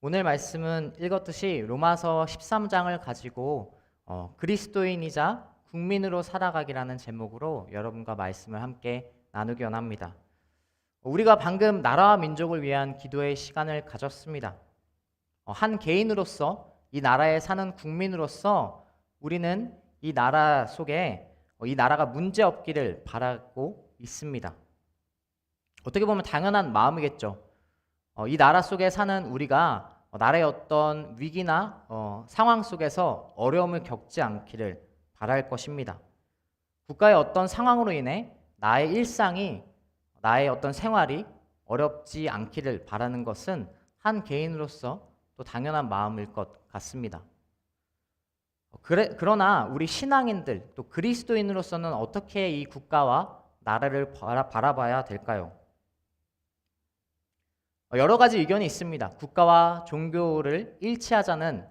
오늘 말씀은 읽었듯이 로마서 13장을 가지고 그리스도인이자 국민으로 살아가기라는 제목으로 여러분과 말씀을 함께 나누기 원합니다. 우리가 방금 나라와 민족을 위한 기도의 시간을 가졌습니다. 한 개인으로서 이 나라에 사는 국민으로서 우리는 이 나라 속에 이 나라가 문제 없기를 바라고 있습니다. 어떻게 보면 당연한 마음이겠죠. 이 나라 속에 사는 우리가 나라의 어떤 위기나 상황 속에서 어려움을 겪지 않기를 바랄 것입니다. 국가의 어떤 상황으로 인해 나의 일상이, 나의 어떤 생활이 어렵지 않기를 바라는 것은 한 개인으로서 또 당연한 마음일 것 같습니다. 그러나 우리 신앙인들, 또 그리스도인으로서는 어떻게 이 국가와 나라를 바라봐야 될까요? 여러 가지 의견이 있습니다. 국가와 종교를 일치하자는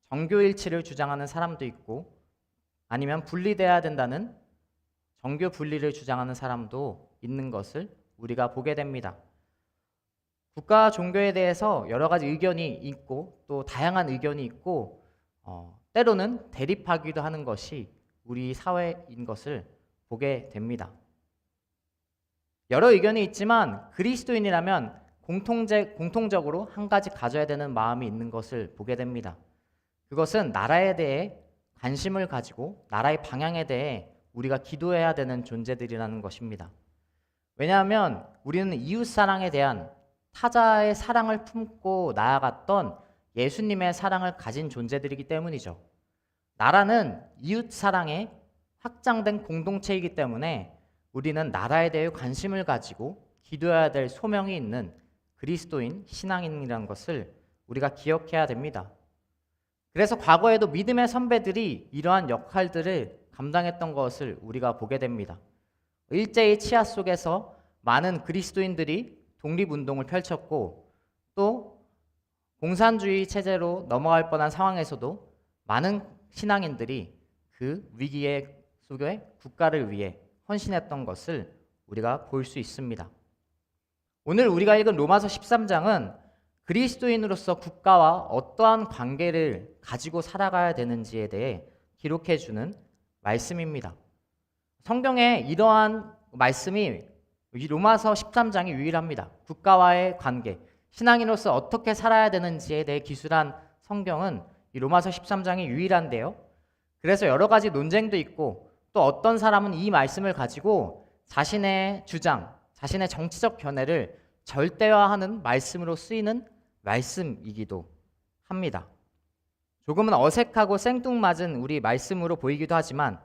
정교일치를 주장하는 사람도 있고, 아니면 분리돼야 된다는 정교 분리를 주장하는 사람도 있는 것을 우리가 보게 됩니다. 국가와 종교에 대해서 여러 가지 의견이 있고 또 다양한 의견이 있고 때로는 대립하기도 하는 것이 우리 사회인 것을 보게 됩니다. 여러 의견이 있지만 그리스도인이라면 공통적으로 한 가지 가져야 되는 마음이 있는 것을 보게 됩니다. 그것은 나라에 대해 관심을 가지고 나라의 방향에 대해 우리가 기도해야 되는 존재들이라는 것입니다. 왜냐하면 우리는 이웃사랑에 대한 타자의 사랑을 품고 나아갔던 예수님의 사랑을 가진 존재들이기 때문이죠. 나라는 이웃사랑의 확장된 공동체이기 때문에 우리는 나라에 대해 관심을 가지고 기도해야 될 소명이 있는 그리스도인 신앙인이라는 것을 우리가 기억해야 됩니다. 그래서 과거에도 믿음의 선배들이 이러한 역할들을 감당했던 것을 우리가 보게 됩니다. 일제의 치하 속에서 많은 그리스도인들이 독립운동을 펼쳤고, 또 공산주의 체제로 넘어갈 뻔한 상황에서도 많은 신앙인들이 그 위기 속에 국가를 위해 헌신했던 것을 우리가 볼 수 있습니다. 오늘 우리가 읽은 로마서 13장은 그리스도인으로서 국가와 어떠한 관계를 가지고 살아가야 되는지에 대해 기록해 주는 말씀입니다. 성경에 이러한 말씀이 로마서 13장이 유일합니다. 국가와의 관계, 신앙인으로서 어떻게 살아야 되는지에 대해 기술한 성경은 이 로마서 13장이 유일한데요. 그래서 여러 가지 논쟁도 있고, 또 어떤 사람은 이 말씀을 가지고 자신의 주장, 자신의 정치적 견해를 절대화하는 말씀으로 쓰이는 말씀이기도 합니다. 조금은 어색하고 생뚱맞은 우리 말씀으로 보이기도 하지만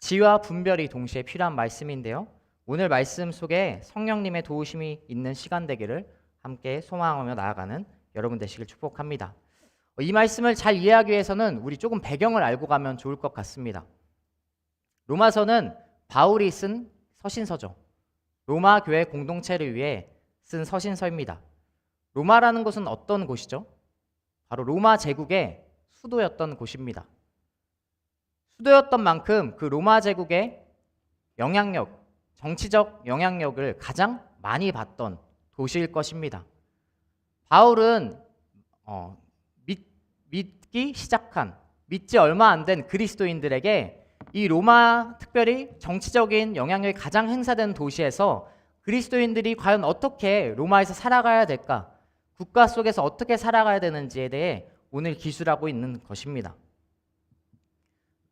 지혜와 분별이 동시에 필요한 말씀인데요. 오늘 말씀 속에 성령님의 도우심이 있는 시간 되기를 함께 소망하며 나아가는 여러분 되시길 축복합니다. 이 말씀을 잘 이해하기 위해서는 우리 조금 배경을 알고 가면 좋을 것 같습니다. 로마서는 바울이 쓴 서신서죠. 로마 교회 공동체를 위해 쓴 서신서입니다. 로마라는 곳은 어떤 곳이죠? 바로 로마 제국의 수도였던 곳입니다. 수도였던 만큼 그 로마 제국의 영향력, 정치적 영향력을 가장 많이 받던 도시일 것입니다. 바울은 믿기 시작한, 믿지 얼마 안 된 그리스도인들에게 이 로마, 특별히 정치적인 영향력이 가장 행사되는 도시에서 그리스도인들이 과연 어떻게 로마에서 살아가야 될까, 국가 속에서 어떻게 살아가야 되는지에 대해 오늘 기술하고 있는 것입니다.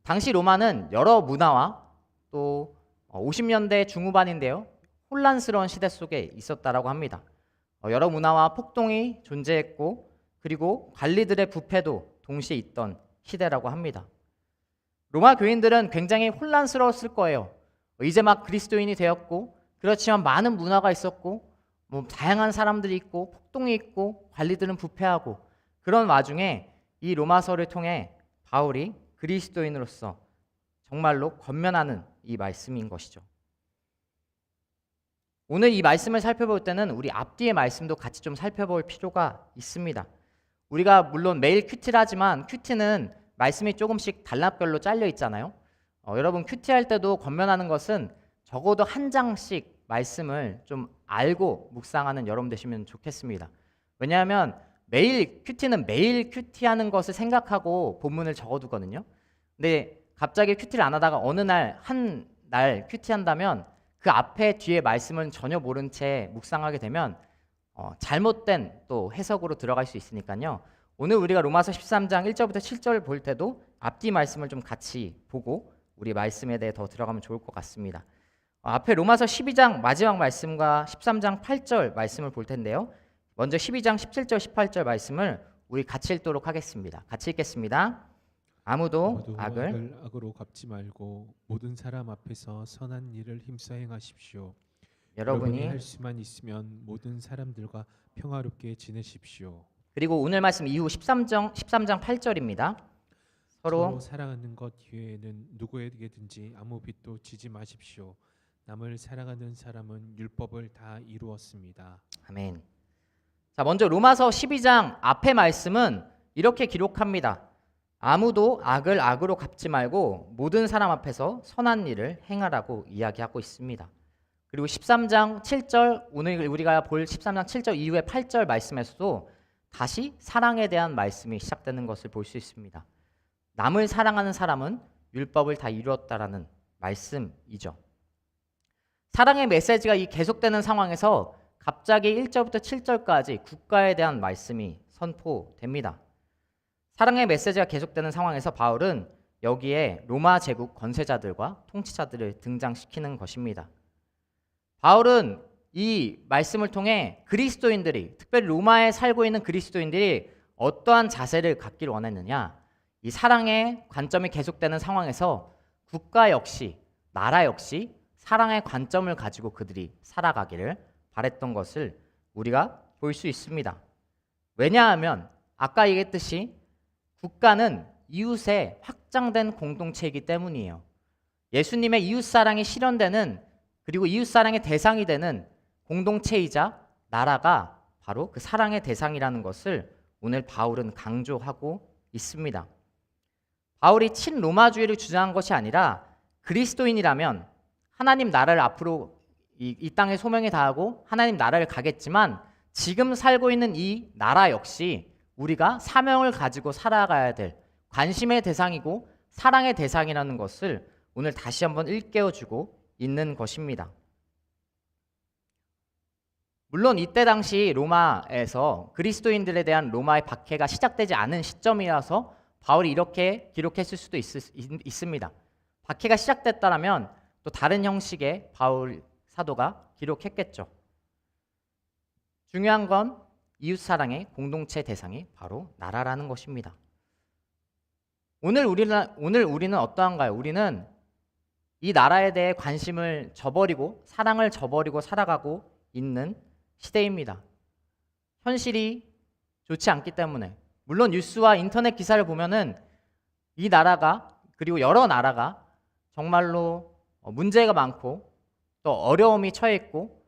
당시 로마는 여러 문화와 또 50년대 중후반인데요, 혼란스러운 시대 속에 있었다라고 합니다. 여러 문화와 폭동이 존재했고, 그리고 관리들의 부패도 동시에 있던 시대라고 합니다. 로마 교인들은 굉장히 혼란스러웠을 거예요. 이제 막 그리스도인이 되었고, 그렇지만 많은 문화가 있었고, 다양한 사람들이 있고, 폭동이 있고, 관리들은 부패하고, 그런 와중에 이 로마서를 통해 바울이 그리스도인으로서 정말로 권면하는 이 말씀인 것이죠. 오늘 이 말씀을 살펴볼 때는 우리 앞뒤의 말씀도 같이 좀 살펴볼 필요가 있습니다. 우리가 물론 매일 큐티를 하지만 큐티는 말씀이 조금씩 단락별로 잘려 있잖아요. 여러분 큐티 할 때도 권면하는 것은 적어도 한 장씩 말씀을 좀 알고 묵상하는 여러분 되시면 좋겠습니다. 왜냐하면 매일 큐티는 매일 큐티하는 것을 생각하고 본문을 적어두거든요. 근데 갑자기 큐티를 안 하다가 어느 날 한 날 큐티한다면 그 앞에 뒤에 말씀을 전혀 모른 채 묵상하게 되면 잘못된 또 해석으로 들어갈 수 있으니까요. 오늘 우리가 로마서 13장 1절부터 7절 볼 때도 앞뒤 말씀을 좀 같이 보고 우리 말씀에 대해 더 들어가면 좋을 것 같습니다. 앞에 로마서 12장 마지막 말씀과 13장 8절 말씀을 볼 텐데요. 먼저 12장 17절 18절 말씀을 우리 같이 읽도록 하겠습니다. 같이 읽겠습니다. 아무도 악을 악으로 갚지 말고 모든 사람 앞에서 선한 일을 힘써 행하십시오. 여러분이 할 수만 있으면 모든 사람들과 평화롭게 지내십시오. 그리고 오늘 말씀 이후 13장 8절입니다. 서로 사랑하는 것 외에는 누구에게든지 아무 빚도 지지 마십시오. 남을 사랑하는 사람은 율법을 다 이루었습니다. 아멘. 자, 먼저 로마서 12장 앞의 말씀은 이렇게 기록합니다. 아무도 악을 악으로 갚지 말고 모든 사람 앞에서 선한 일을 행하라고 이야기하고 있습니다. 그리고 13장 7절, 오늘 우리가 볼 13장 7절 이후의 8절 말씀에서도 다시 사랑에 대한 말씀이 시작되는 것을 볼 수 있습니다. 남을 사랑하는 사람은 율법을 다 이루었다라는 말씀이죠. 사랑의 메시지가 이 계속되는 상황에서 갑자기 1절부터 7절까지 국가에 대한 말씀이 선포됩니다. 사랑의 메시지가 계속되는 상황에서 바울은 여기에 로마 제국 권세자들과 통치자들을 등장시키는 것입니다. 바울은 이 말씀을 통해 그리스도인들이, 특별히 로마에 살고 있는 그리스도인들이 어떠한 자세를 갖기를 원했느냐, 이 사랑의 관점이 계속되는 상황에서 국가 역시, 나라 역시 사랑의 관점을 가지고 그들이 살아가기를 바랬던 것을 우리가 볼 수 있습니다. 왜냐하면 아까 얘기했듯이 국가는 이웃의 확장된 공동체이기 때문이에요. 예수님의 이웃사랑이 실현되는, 그리고 이웃사랑의 대상이 되는 공동체이자 나라가 바로 그 사랑의 대상이라는 것을 오늘 바울은 강조하고 있습니다. 바울이 친로마주의를 주장한 것이 아니라 그리스도인이라면 하나님 나라를 앞으로 이 땅에 소명에 다하고 하나님 나라를 가겠지만 지금 살고 있는 이 나라 역시 우리가 사명을 가지고 살아가야 될 관심의 대상이고 사랑의 대상이라는 것을 오늘 다시 한번 일깨워주고 있는 것입니다. 물론 이때 당시 로마에서 그리스도인들에 대한 로마의 박해가 시작되지 않은 시점이라서 바울이 이렇게 기록했을 수도 있습니다. 박해가 시작됐다면 또 다른 형식의 바울 사도가 기록했겠죠. 중요한 건 이웃사랑의 공동체 대상이 바로 나라라는 것입니다. 오늘 우리는 어떠한가요? 우리는 이 나라에 대해 관심을 저버리고 사랑을 저버리고 살아가고 있는 시대입니다. 현실이 좋지 않기 때문에, 물론 뉴스와 인터넷 기사를 보면은 이 나라가, 그리고 여러 나라가 정말로 문제가 많고 또 어려움이 처해 있고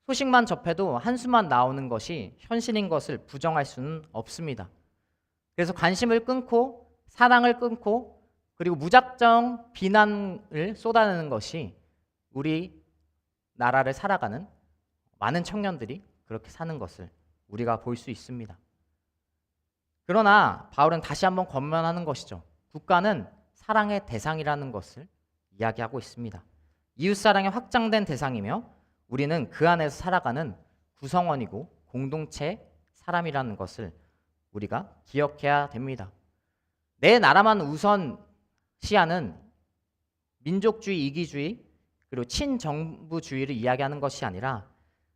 소식만 접해도 한숨만 나오는 것이 현실인 것을 부정할 수는 없습니다. 그래서 관심을 끊고 사랑을 끊고 그리고 무작정 비난을 쏟아내는 것이 우리 나라를 살아가는 많은 청년들이 그렇게 사는 것을 우리가 볼 수 있습니다. 그러나 바울은 다시 한번 권면하는 것이죠. 국가는 사랑의 대상이라는 것을 이야기하고 있습니다. 이웃사랑의 확장된 대상이며 우리는 그 안에서 살아가는 구성원이고 공동체 사람이라는 것을 우리가 기억해야 됩니다. 내 나라만 우선시하는 민족주의, 이기주의, 그리고 친정부주의를 이야기하는 것이 아니라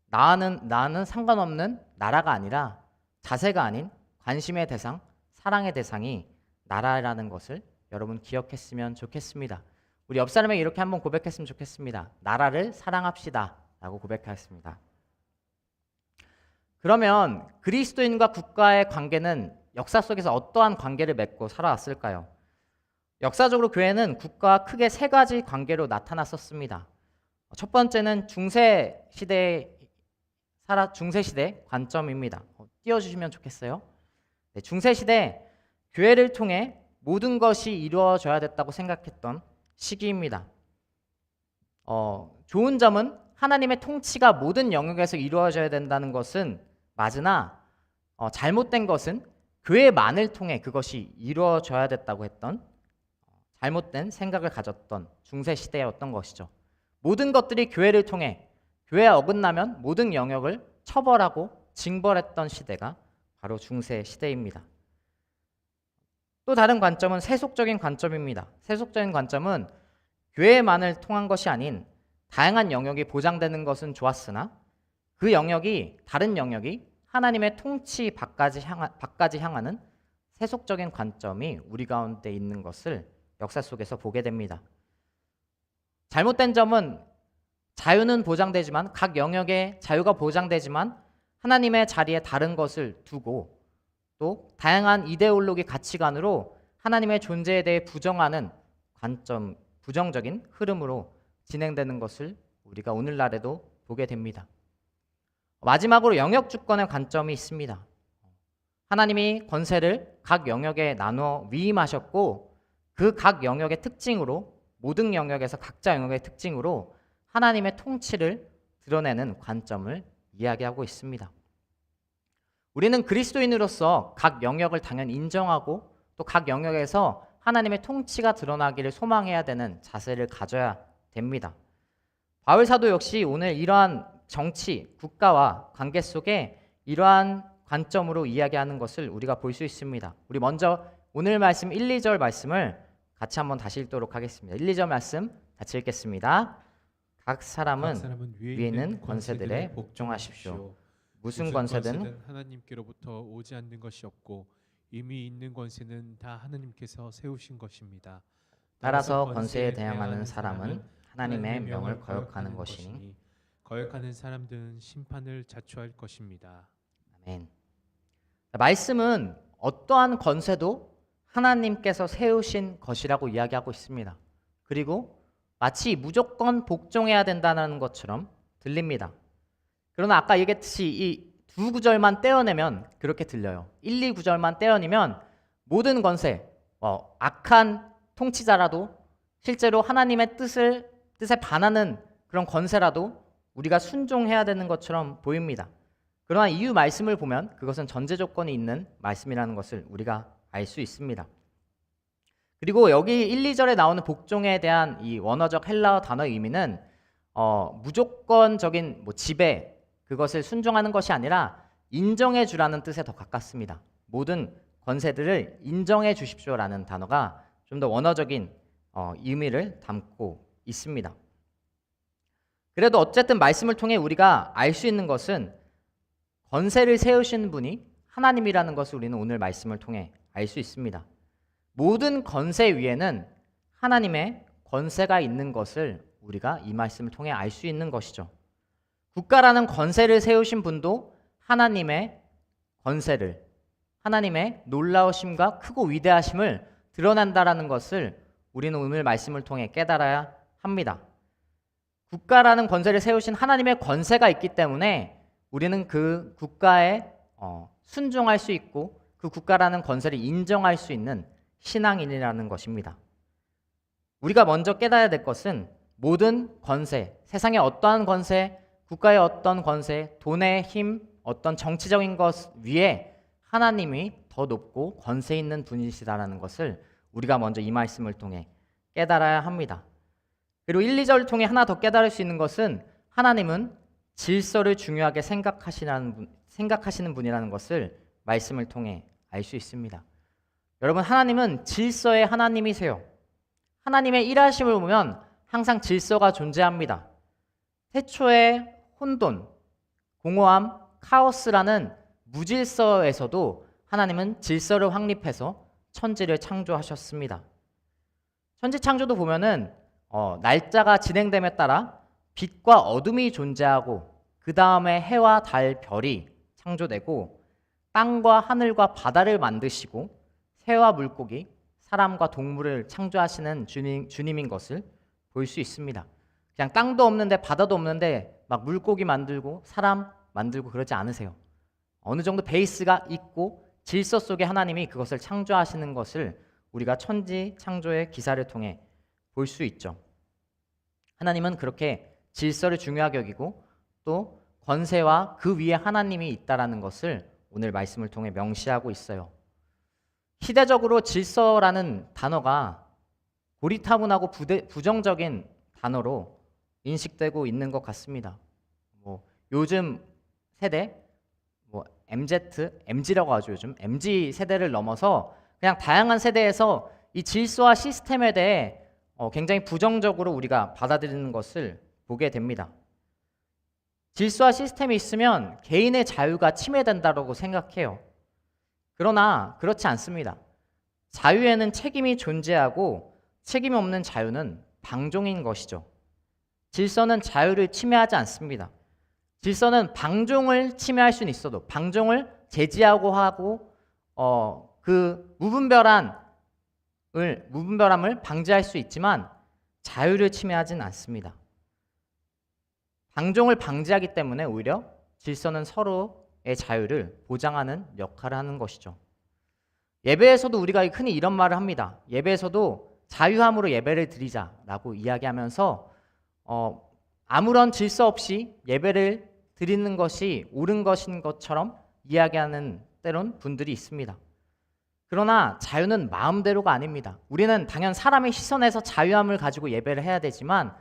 나는 상관없는 나라가 아니라 자세가 아닌 관심의 대상, 사랑의 대상이 나라라는 것을 여러분 기억했으면 좋겠습니다. 우리 옆 사람에게 이렇게 한번 고백했으면 좋겠습니다. 나라를 사랑합시다 라고 고백하였습니다. 그러면 그리스도인과 국가의 관계는 역사 속에서 어떠한 관계를 맺고 살아왔을까요? 역사적으로 교회는 국가와 크게 세 가지 관계로 나타났었습니다. 첫 번째는 중세시대 관점입니다. 띄워주시면 좋겠어요. 네, 중세시대 교회를 통해 모든 것이 이루어져야 됐다고 생각했던 시기입니다. 좋은 점은 하나님의 통치가 모든 영역에서 이루어져야 된다는 것은 맞으나 잘못된 것은 교회만을 통해 그것이 이루어져야 됐다고 했던 잘못된 생각을 가졌던 중세 시대였던 것이죠. 모든 것들이 교회를 통해 교회에 어긋나면 모든 영역을 처벌하고 징벌했던 시대가 바로 중세 시대입니다. 또 다른 관점은 세속적인 관점입니다. 세속적인 관점은 교회만을 통한 것이 아닌 다양한 영역이 보장되는 것은 좋았으나 그 영역이 다른 영역이 하나님의 통치 밖까지 향하는 세속적인 관점이 우리 가운데 있는 것을 역사 속에서 보게 됩니다. 잘못된 점은 자유는 보장되지만 각 영역의 자유가 보장되지만 하나님의 자리에 다른 것을 두고 또 다양한 이데올로기 가치관으로 하나님의 존재에 대해 부정하는 관점, 부정적인 흐름으로 진행되는 것을 우리가 오늘날에도 보게 됩니다. 마지막으로 영역 주권의 관점이 있습니다. 하나님이 권세를 각 영역에 나누어 위임하셨고 그 각 영역의 특징으로 모든 영역에서 각자 영역의 특징으로 하나님의 통치를 드러내는 관점을 이야기하고 있습니다. 우리는 그리스도인으로서 각 영역을 당연히 인정하고 또 각 영역에서 하나님의 통치가 드러나기를 소망해야 되는 자세를 가져야 됩니다. 바울 사도 역시 오늘 이러한 정치, 국가와 관계 속에 이러한 관점으로 이야기하는 것을 우리가 볼 수 있습니다. 우리 먼저 오늘 말씀 1, 2절 말씀을 같이 한번 다시 읽도록 하겠습니다. 1, 2절 말씀 같이 읽겠습니다. 각 사람은 위에 있는 권세들에 복종하십시오. 무슨 권세든 하나님께로부터 오지 않는 것이 없고 이미 있는 권세는 다 하나님께서 세우신 것입니다. 따라서 권세에 대항하는 사람은 하나님의 명을 거역하는 것이니 거역하는 사람들은 심판을 자초할 것입니다. 아멘. 말씀은 어떠한 권세도 하나님께서 세우신 것이라고 이야기하고 있습니다. 그리고 마치 무조건 복종해야 된다는 것처럼 들립니다. 그러나 아까 얘기했듯이 이 두 구절만 떼어내면 그렇게 들려요. 1, 2 구절만 떼어내면 모든 권세, 악한 통치자라도 실제로 하나님의 뜻에 반하는 그런 권세라도 우리가 순종해야 되는 것처럼 보입니다. 그러나 이유 말씀을 보면 그것은 전제 조건이 있는 말씀이라는 것을 우리가 알 수 있습니다. 그리고 여기 1, 2절에 나오는 복종에 대한 이 원어적 헬라어 단어의 의미는 무조건적인 지배, 그것을 순종하는 것이 아니라 인정해 주라는 뜻에 더 가깝습니다. 모든 권세들을 인정해 주십시오라는 단어가 좀 더 원어적인 의미를 담고 있습니다. 그래도 어쨌든 말씀을 통해 우리가 알 수 있는 것은 권세를 세우신 분이 하나님이라는 것을 우리는 오늘 말씀을 통해 알 수 있습니다. 모든 권세 위에는 하나님의 권세가 있는 것을 우리가 이 말씀을 통해 알 수 있는 것이죠. 국가라는 권세를 세우신 분도 하나님의 권세를, 하나님의 놀라우심과 크고 위대하심을 드러난다라는 것을 우리는 오늘 말씀을 통해 깨달아야 합니다. 국가라는 권세를 세우신 하나님의 권세가 있기 때문에 우리는 그 국가에 순종할 수 있고 그 국가라는 권세를 인정할 수 있는 신앙인이라는 것입니다. 우리가 먼저 깨달아야 될 것은 모든 권세, 세상의 어떠한 권세, 국가의 어떤 권세, 돈의 힘, 어떤 정치적인 것 위에 하나님이 더 높고 권세 있는 분이시다라는 것을 우리가 먼저 이 말씀을 통해 깨달아야 합니다. 그리고 1, 2절을 통해 하나 더 깨달을 수 있는 것은 하나님은 질서를 중요하게 생각하시는 분이라는 것을 말씀을 통해 알 수 있습니다. 여러분, 하나님은 질서의 하나님이세요. 하나님의 일하심을 보면 항상 질서가 존재합니다. 태초의 혼돈, 공허함, 카오스라는 무질서에서도 하나님은 질서를 확립해서 천지를 창조하셨습니다. 천지 창조도 보면은 날짜가 진행됨에 따라 빛과 어둠이 존재하고 그 다음에 해와 달, 별이 창조되고 땅과 하늘과 바다를 만드시고 새와 물고기, 사람과 동물을 창조하시는 주님인 것을 볼 수 있습니다. 그냥 땅도 없는데 바다도 없는데 막 물고기 만들고 사람 만들고 그러지 않으세요. 어느 정도 베이스가 있고 질서 속에 하나님이 그것을 창조하시는 것을 우리가 천지 창조의 기사를 통해 볼 수 있죠. 하나님은 그렇게 질서를 중요하게 여기고 또 권세와 그 위에 하나님이 있다라는 것을 오늘 말씀을 통해 명시하고 있어요. 시대적으로 질서라는 단어가 고리타분하고 부정적인 단어로 인식되고 있는 것 같습니다. 요즘 세대, MZ라고 하죠. 요즘 MZ 세대를 넘어서 그냥 다양한 세대에서 이 질서와 시스템에 대해 굉장히 부정적으로 우리가 받아들이는 것을 보게 됩니다. 질서와 시스템이 있으면 개인의 자유가 침해된다고 생각해요. 그러나 그렇지 않습니다. 자유에는 책임이 존재하고 책임 없는 자유는 방종인 것이죠. 질서는 자유를 침해하지 않습니다. 질서는 방종을 침해할 수는 있어도 방종을 제지하고 하고 그 무분별함을 방지할 수 있지만 자유를 침해하진 않습니다. 방종을 방지하기 때문에 오히려 질서는 서로의 자유를 보장하는 역할을 하는 것이죠. 예배에서도 우리가 흔히 이런 말을 합니다. 예배에서도 자유함으로 예배를 드리자라고 이야기하면서 아무런 질서 없이 예배를 드리는 것이 옳은 것인 것처럼 이야기하는 때론 분들이 있습니다. 그러나 자유는 마음대로가 아닙니다. 우리는 당연 사람의 시선에서 자유함을 가지고 예배를 해야 되지만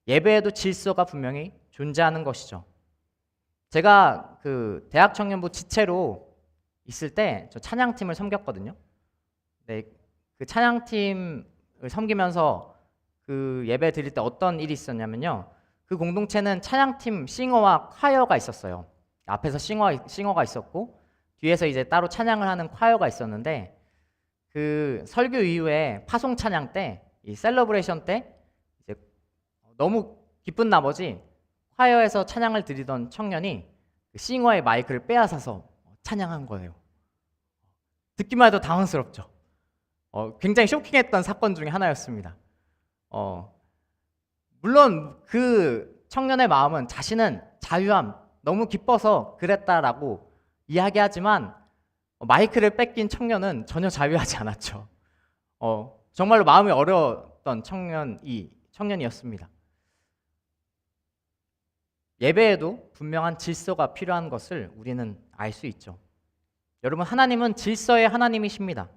예배에도 질서가 분명히 존재하는 것이죠. 제가 그 대학 청년부 지체로 있을 때 저 찬양팀을 섬겼거든요. 네, 그 찬양팀을 섬기면서 그 예배 드릴 때 어떤 일이 있었냐면요. 그 공동체는 찬양팀 싱어와 콰이어가 있었어요. 앞에서 싱어가 있었고 뒤에서 이제 따로 찬양을 하는 콰이어가 있었는데 그 설교 이후에 파송 찬양 때 이 셀러브레이션 때 이제 너무 기쁜 나머지 콰이어에서 찬양을 드리던 청년이 그 싱어의 마이크를 빼앗아서 찬양한 거예요. 듣기만 해도 당황스럽죠. 굉장히 쇼킹했던 사건 중에 하나였습니다. 물론 그 청년의 마음은 자신은 자유함, 너무 기뻐서 그랬다라고 이야기하지만 마이크를 뺏긴 청년은 전혀 자유하지 않았죠. 정말로 마음이 어려웠던 청년이었습니다. 예배에도 분명한 질서가 필요한 것을 우리는 알 수 있죠. 여러분, 하나님은 질서의 하나님이십니다.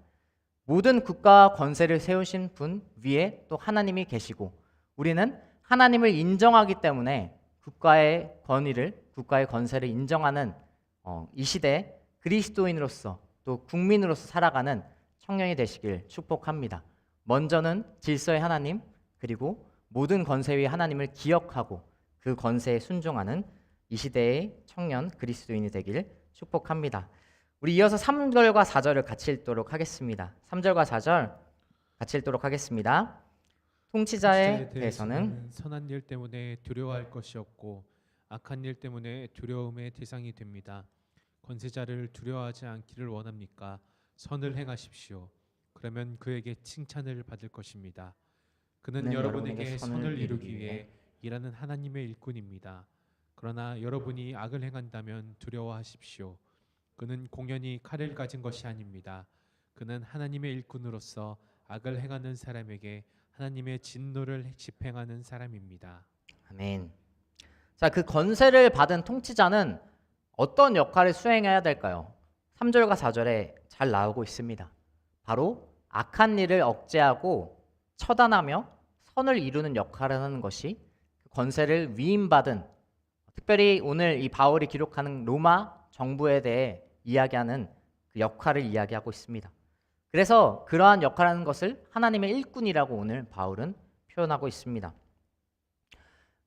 모든 국가와 권세를 세우신 분 위에 또 하나님이 계시고 우리는 하나님을 인정하기 때문에 국가의 권위를, 국가의 권세를 인정하는 이 시대에 그리스도인으로서 또 국민으로서 살아가는 청년이 되시길 축복합니다. 먼저는 질서의 하나님, 그리고 모든 권세 위의 하나님을 기억하고 그 권세에 순종하는 이 시대의 청년 그리스도인이 되길 축복합니다. 우리 이어서 3절과 4절을 같이 읽도록 하겠습니다. 3절과 4절 같이 읽도록 하겠습니다. 통치자에 대해서는 선한 일 때문에 두려워할 것이 없고 악한 일 때문에 두려움의 대상이 됩니다. 권세자를 두려워하지 않기를 원합니까? 선을 행하십시오. 그러면 그에게 칭찬을 받을 것입니다. 그는 여러분에게 선을 이루기 위해 일하는 하나님의 일꾼입니다. 그러나 여러분이 악을 행한다면 두려워하십시오. 그는 공연히 칼을 가진 것이 아닙니다. 그는 하나님의 일꾼으로서 악을 행하는 사람에게 하나님의 진노를 집행하는 사람입니다. 아멘. 자, 그 권세를 받은 통치자는 어떤 역할을 수행해야 될까요? 3절과 4절에 잘 나오고 있습니다. 바로 악한 일을 억제하고 처단하며 선을 이루는 역할을 하는 것이 권세를 위임받은, 특별히 오늘 이 바울이 기록하는 로마 정부에 대해 이야기하는 그 역할을 이야기하고 있습니다. 그래서 그러한 역할을 하는 것을 하나님의 일꾼이라고 오늘 바울은 표현하고 있습니다.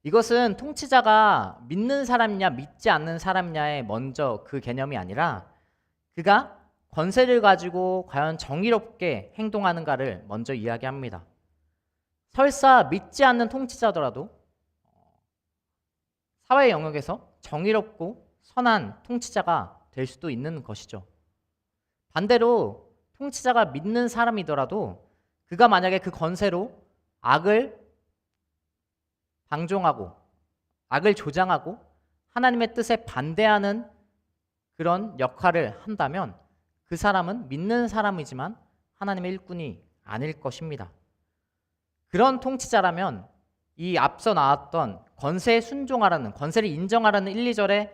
이것은 통치자가 믿는 사람이냐 믿지 않는 사람이냐의 먼저 그 개념이 아니라 그가 권세를 가지고 과연 정의롭게 행동하는가를 먼저 이야기합니다. 설사 믿지 않는 통치자더라도 사회 영역에서 정의롭고 선한 통치자가 될 수도 있는 것이죠. 반대로 통치자가 믿는 사람이더라도 그가 만약에 그 권세로 악을 방종하고 악을 조장하고 하나님의 뜻에 반대하는 그런 역할을 한다면 그 사람은 믿는 사람이지만 하나님의 일꾼이 아닐 것입니다. 그런 통치자라면 이 앞서 나왔던 권세에 순종하라는, 권세를 인정하라는 1, 2절의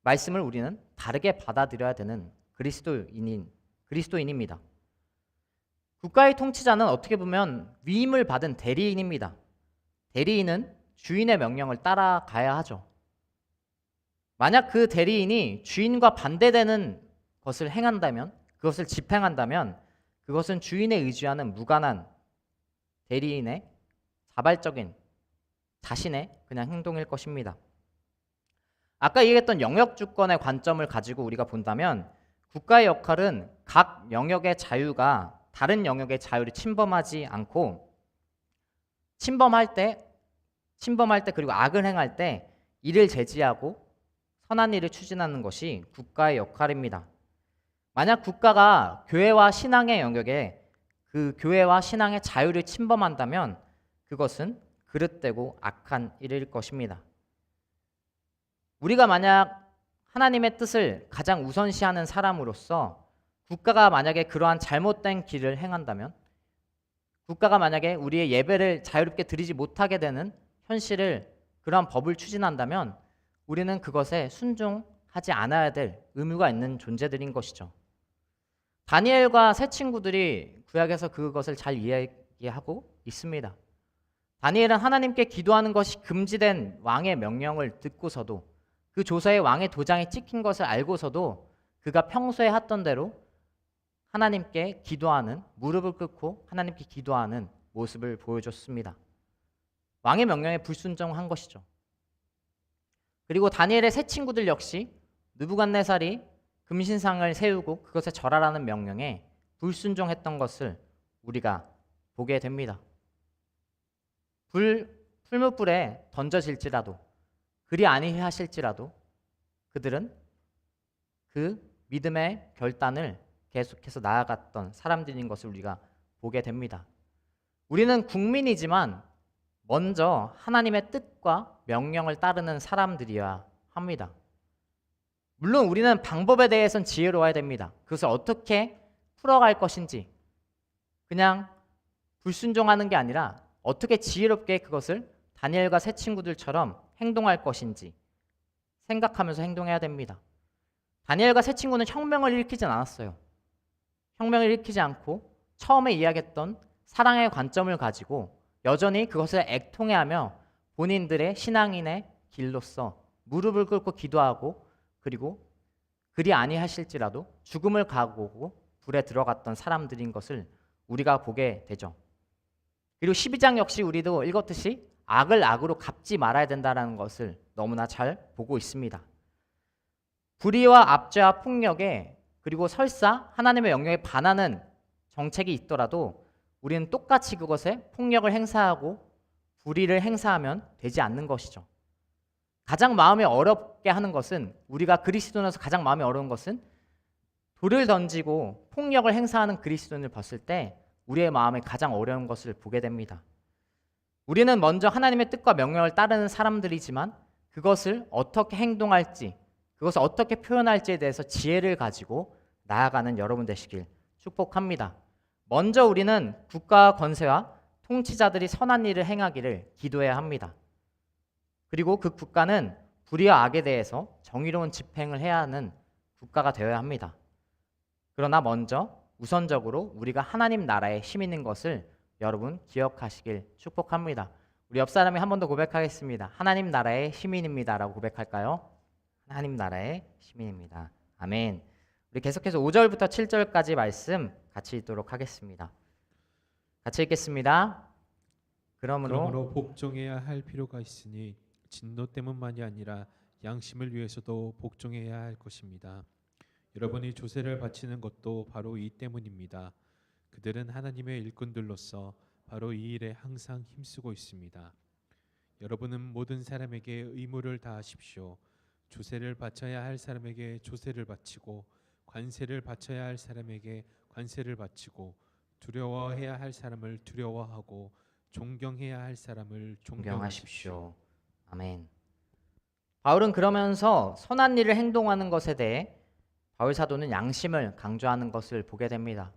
말씀을 우리는 다르게 받아들여야 되는 그리스도인입니다. 국가의 통치자는 어떻게 보면 위임을 받은 대리인입니다. 대리인은 주인의 명령을 따라가야 하죠. 만약 그 대리인이 주인과 반대되는 것을 행한다면, 그것을 집행한다면 그것은 주인에 의지하는 무관한 대리인의 자발적인 자신의 그냥 행동일 것입니다. 아까 얘기했던 영역주권의 관점을 가지고 우리가 본다면 국가의 역할은 각 영역의 자유가 다른 영역의 자유를 침범하지 않고 침범할 때 그리고 악을 행할 때 이를 제지하고 선한 일을 추진하는 것이 국가의 역할입니다. 만약 국가가 교회와 신앙의 영역에 그 교회와 신앙의 자유를 침범한다면 그것은 그릇되고 악한 일일 것입니다. 우리가 만약 하나님의 뜻을 가장 우선시하는 사람으로서 국가가 만약에 그러한 잘못된 길을 행한다면, 국가가 만약에 우리의 예배를 자유롭게 드리지 못하게 되는 현실을, 그러한 법을 추진한다면 우리는 그것에 순종하지 않아야 될 의무가 있는 존재들인 것이죠. 다니엘과 세 친구들이 구약에서 그것을 잘 이야기하고 있습니다. 다니엘은 하나님께 기도하는 것이 금지된 왕의 명령을 듣고서도, 그 조서에 왕의 도장이 찍힌 것을 알고서도 그가 평소에 했던 대로 하나님께 기도하는, 무릎을 꿇고 하나님께 기도하는 모습을 보여줬습니다. 왕의 명령에 불순종한 것이죠. 그리고 다니엘의 세 친구들 역시 느부갓네살이 금신상을 세우고 그것에 절하라는 명령에 불순종했던 것을 우리가 보게 됩니다. 풀무불에 던져질지라도, 그리 아니하실지라도 그들은 그 믿음의 결단을 계속해서 나아갔던 사람들인 것을 우리가 보게 됩니다. 우리는 국민이지만 먼저 하나님의 뜻과 명령을 따르는 사람들이어야 합니다. 물론 우리는 방법에 대해서는 지혜로워야 됩니다. 그것을 어떻게 풀어갈 것인지, 그냥 불순종하는 게 아니라 어떻게 지혜롭게 그것을 다니엘과 세 친구들처럼 행동할 것인지 생각하면서 행동해야 됩니다. 다니엘과 세 친구는 혁명을 일으키진 않았어요. 혁명을 일으키지 않고 처음에 이야기했던 사랑의 관점을 가지고 여전히 그것을 애통해하며 본인들의 신앙인의 길로서 무릎을 꿇고 기도하고, 그리고 그리 아니하실지라도 죽음을 각오하고 불에 들어갔던 사람들인 것을 우리가 보게 되죠. 그리고 12장 역시 우리도 읽었듯이 악을 악으로 갚지 말아야 된다는 것을 너무나 잘 보고 있습니다. 불의와 압제와 폭력에, 그리고 설사 하나님의 영역에 반하는 정책이 있더라도 우리는 똑같이 그것에 폭력을 행사하고 불의를 행사하면 되지 않는 것이죠. 가장 마음이 어렵게 하는 것은, 우리가 그리스도인으로서 가장 마음이 어려운 것은 돌을 던지고 폭력을 행사하는 그리스도인을 봤을 때 우리의 마음에 가장 어려운 것을 보게 됩니다. 우리는 먼저 하나님의 뜻과 명령을 따르는 사람들이지만 그것을 어떻게 행동할지, 그것을 어떻게 표현할지에 대해서 지혜를 가지고 나아가는 여러분 되시길 축복합니다. 먼저 우리는 국가와 권세와 통치자들이 선한 일을 행하기를 기도해야 합니다. 그리고 그 국가는 불의와 악에 대해서 정의로운 집행을 해야 하는 국가가 되어야 합니다. 그러나 먼저 우선적으로 우리가 하나님 나라의 시민인 것을 여러분 기억하시길 축복합니다. 우리 옆 사람이 한 번 더 고백하겠습니다. 하나님 나라의 시민입니다 라고 고백할까요? 하나님 나라의 시민입니다. 아멘. 우리 계속해서 5절부터 7절까지 말씀 같이 읽도록 하겠습니다. 같이 읽겠습니다. 그러므로 복종해야 할 필요가 있으니 진노 때문만이 아니라 양심을 위해서도 복종해야 할 것입니다. 여러분이 조세를 바치는 것도 바로 이 때문입니다. 그들은 하나님의 일꾼들로서 바로 이 일에 항상 힘쓰고 있습니다. 여러분은 모든 사람에게 의무를 다하십시오. 조세를 바쳐야 할 사람에게 조세를 바치고, 관세를 바쳐야 할 사람에게 관세를 바치고, 두려워해야 할 사람을 두려워하고, 존경해야 할 사람을 존경하십시오. 아멘. 바울은 그러면서 선한 일을 행동하는 것에 대해 바울 사도는 양심을 강조하는 것을 보게 됩니다.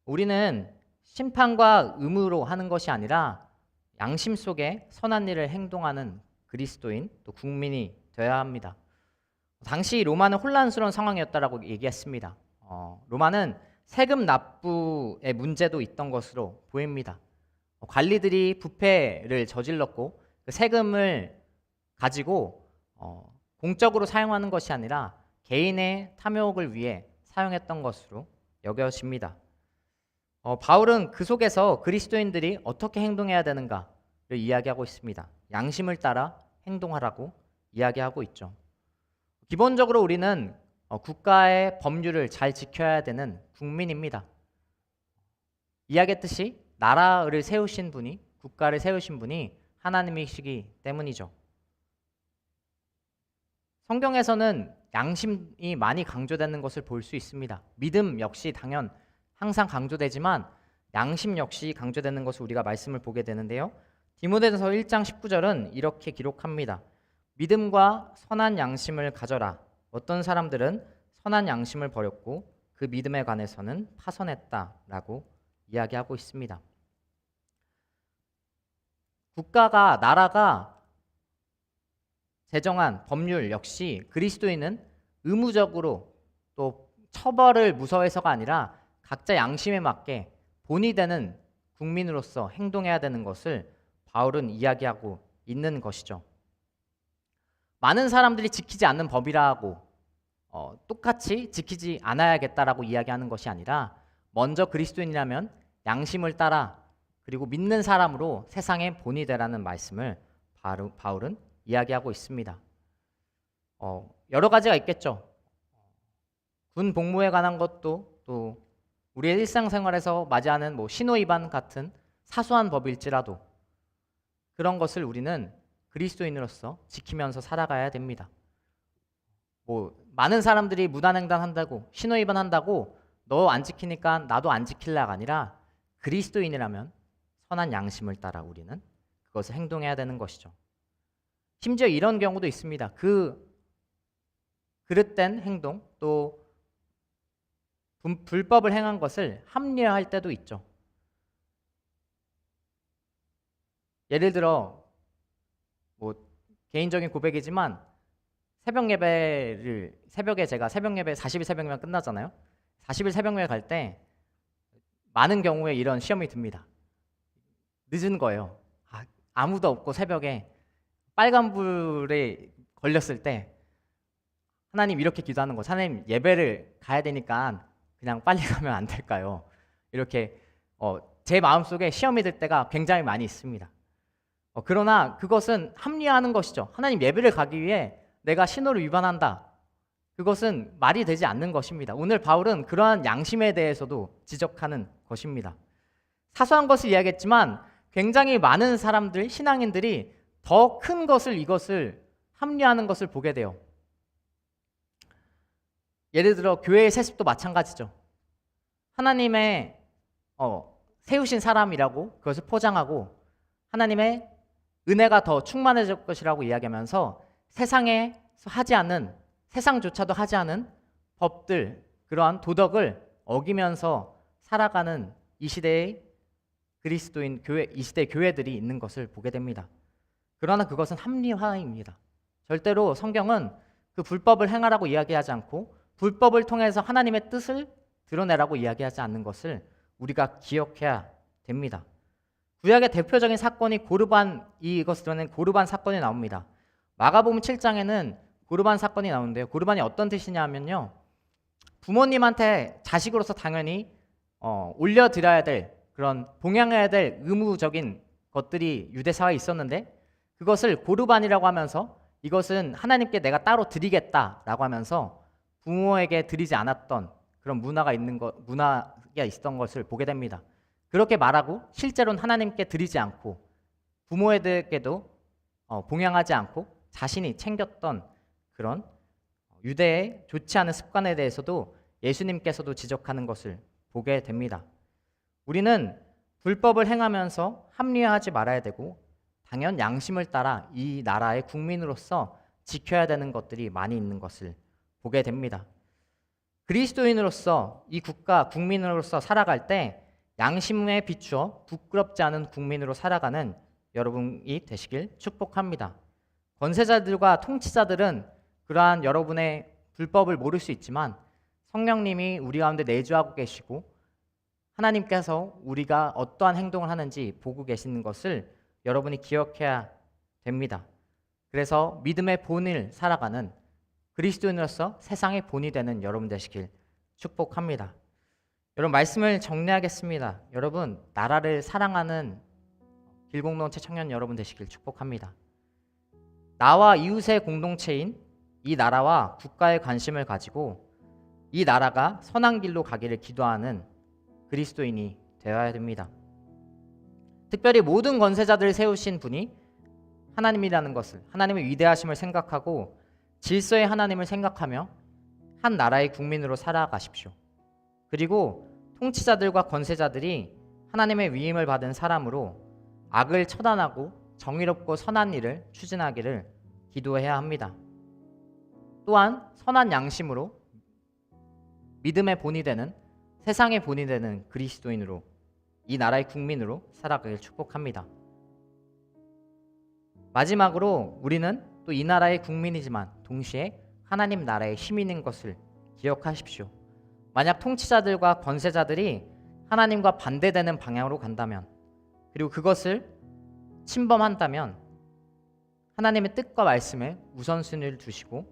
우리는 심판과 의무로 하는 것이 아니라 양심 속에 선한 일을 행동하는 그리스도인 또 국민이 되어야 합니다. 당시 로마는 혼란스러운 상황이었다라고 얘기했습니다. 로마는 세금 납부의 문제도 있던 것으로 보입니다. 관리들이 부패를 저질렀고 그 세금을 가지고 공적으로 사용하는 것이 아니라 개인의 탐욕을 위해 사용했던 것으로 여겨집니다. 바울은 그 속에서 그리스도인들이 어떻게 행동해야 되는가를 이야기하고 있습니다. 양심을 따라 행동하라고 이야기하고 있죠. 기본적으로 우리는 국가의 법률을 잘 지켜야 되는 국민입니다. 이야기했듯이 나라를 세우신 분이, 국가를 세우신 분이 하나님이시기 때문이죠. 성경에서는 양심이 많이 강조되는 것을 볼 수 있습니다. 믿음 역시 당연 항상 강조되지만 양심 역시 강조되는 것을 우리가 말씀을 보게 되는데요. 디모데전서 1장 19절은 이렇게 기록합니다. 믿음과 선한 양심을 가져라. 어떤 사람들은 선한 양심을 버렸고 그 믿음에 관해서는 파선했다라고 이야기하고 있습니다. 국가가, 나라가 제정한 법률 역시 그리스도인은 의무적으로 또 처벌을 무서워해서가 아니라 각자 양심에 맞게 본이 되는 국민으로서 행동해야 되는 것을 바울은 이야기하고 있는 것이죠. 많은 사람들이 지키지 않는 법이라고 똑같이 지키지 않아야겠다라고 이야기하는 것이 아니라 먼저 그리스도인이라면 양심을 따라 그리고 믿는 사람으로 세상의 본이 되라는 말씀을 바울은 이야기하고 있습니다. 여러 가지가 있겠죠. 군 복무에 관한 것도 또 우리의 일상생활에서 맞이하는 신호위반 같은 사소한 법일지라도 그런 것을 우리는 그리스도인으로서 지키면서 살아가야 됩니다. 많은 사람들이 무단횡단한다고 신호위반한다고 너 안 지키니까 나도 안 지킬래가 아니라 그리스도인이라면 선한 양심을 따라 우리는 그것을 행동해야 되는 것이죠. 심지어 이런 경우도 있습니다. 그릇된 행동 또 불법을 행한 것을 합리화할 때도 있죠. 예를 들어 개인적인 고백이지만 새벽에 제가 새벽 예배 40일 새벽이면 끝나잖아요. 40일 새벽에 갈 때 많은 경우에 이런 시험이 듭니다. 늦은 거예요. 아무도 없고 새벽에 빨간불에 걸렸을 때 하나님 이렇게 기도하는 거죠. 하나님 예배를 가야 되니까 그냥 빨리 가면 안 될까요? 이렇게 제 마음속에 시험이 들 때가 굉장히 많이 있습니다. 그러나 그것은 합리화하는 것이죠. 하나님 예배를 가기 위해 내가 신호를 위반한다. 그것은 말이 되지 않는 것입니다. 오늘 바울은 그러한 양심에 대해서도 지적하는 것입니다. 사소한 것을 이야기했지만 굉장히 많은 사람들, 신앙인들이 더 큰 것을 이것을 합리화하는 것을 보게 돼요. 예를 들어 교회의 세습도 마찬가지죠. 하나님의 세우신 사람이라고 그것을 포장하고 하나님의 은혜가 더 충만해질 것이라고 이야기하면서 세상에서 하지 않는, 세상조차도 하지 않은 법들, 그러한 도덕을 어기면서 살아가는 이 시대의 그리스도인 교회, 이 시대 교회들이 있는 것을 보게 됩니다. 그러나 그것은 합리화입니다. 절대로 성경은 그 불법을 행하라고 이야기하지 않고 불법을 통해서 하나님의 뜻을 드러내라고 이야기하지 않는 것을 우리가 기억해야 됩니다. 구약의 대표적인 사건이 이것을 드러낸 고르반 사건이 나옵니다. 마가복음 7장에는 고르반 사건이 나오는데요. 고르반이 어떤 뜻이냐면요. 부모님한테 자식으로서 당연히 올려드려야 될 그런 봉양해야 될 의무적인 것들이 유대사회에 있었는데 그것을 고르반이라고 하면서 이것은 하나님께 내가 따로 드리겠다라고 하면서 부모에게 드리지 않았던 그런 문화가 있었던 것을 보게 됩니다. 그렇게 말하고 실제로는 하나님께 드리지 않고 부모에게도 봉양하지 않고 자신이 챙겼던 그런 유대의 좋지 않은 습관에 대해서도 예수님께서도 지적하는 것을 보게 됩니다. 우리는 불법을 행하면서 합리화하지 말아야 되고 당연 양심을 따라 이 나라의 국민으로서 지켜야 되는 것들이 많이 있는 것을 보게 됩니다. 그리스도인으로서 이 국가 국민으로서 살아갈 때 양심에 비추어 부끄럽지 않은 국민으로 살아가는 여러분이 되시길 축복합니다. 권세자들과 통치자들은 그러한 여러분의 불법을 모를 수 있지만 성령님이 우리 가운데 내주하고 계시고 하나님께서 우리가 어떠한 행동을 하는지 보고 계시는 것을 여러분이 기억해야 됩니다. 그래서 믿음의 본을 살아가는 그리스도인으로서 세상의 본이 되는 여러분 되시길 축복합니다. 여러분 말씀을 정리하겠습니다. 여러분 나라를 사랑하는 길공동체 청년 여러분 되시길 축복합니다. 나와 이웃의 공동체인 이 나라와 국가에 관심을 가지고 이 나라가 선한 길로 가기를 기도하는 그리스도인이 되어야 됩니다. 특별히 모든 권세자들을 세우신 분이 하나님이라는 것을, 하나님의 위대하심을 생각하고 질서의 하나님을 생각하며 한 나라의 국민으로 살아가십시오. 그리고 통치자들과 권세자들이 하나님의 위임을 받은 사람으로 악을 처단하고 정의롭고 선한 일을 추진하기를 기도해야 합니다. 또한 선한 양심으로 믿음의 본이 되는, 세상의 본이 되는 그리스도인으로, 이 나라의 국민으로 살아가길 축복합니다. 마지막으로 우리는 또 이 나라의 국민이지만 동시에 하나님 나라의 시민인 것을 기억하십시오. 만약 통치자들과 권세자들이 하나님과 반대되는 방향으로 간다면, 그리고 그것을 침범한다면 하나님의 뜻과 말씀에 우선순위를 두시고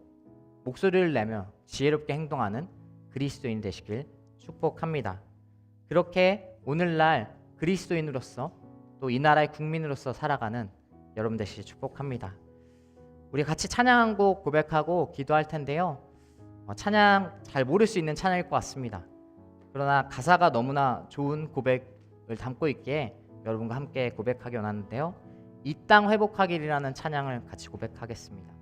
목소리를 내며 지혜롭게 행동하는 그리스도인 되시길 축복합니다. 그렇게 오늘날 그리스도인으로서 또 이 나라의 국민으로서 살아가는 여러분 되시길 축복합니다. 우리 같이 찬양 한 곡 고백하고 기도할 텐데요. 찬양 잘 모를 수 있는 찬양일 것 같습니다. 그러나 가사가 너무나 좋은 고백을 담고 있기에 여러분과 함께 고백하기 원하는데요. 이 땅 회복하기라는 찬양을 같이 고백하겠습니다.